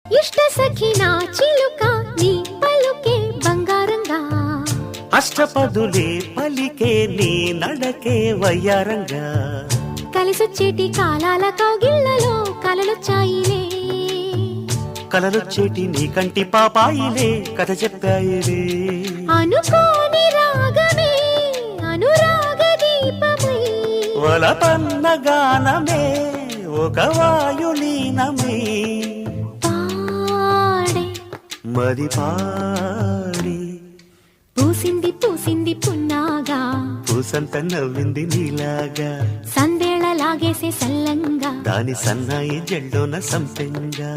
ఇష్ట సఖి నా చిలుక నీ పలుకే బంగారంగా అష్టపదులే పలికే నీ నడకే వయ్యారంగా కలిసొచ్చేటి కాలాల కౌగిళ్లలో కలలొచ్చాయిలే కలలొచ్చేటి నీ కంటి పాపాయిలే కథ చెప్పాయిలే అనుకోని రాగమే అనురాగ దీపమై వలపన్న గానమే ఒక వాయులీనమే పాడే మది పాడి పూసింది పూసింది పున్నాగా పూసంత నవ్వింది నీలాగా సందేళ లాగేసే సల్లంగా దాని సన్నాయి జెండోన సంపెంగా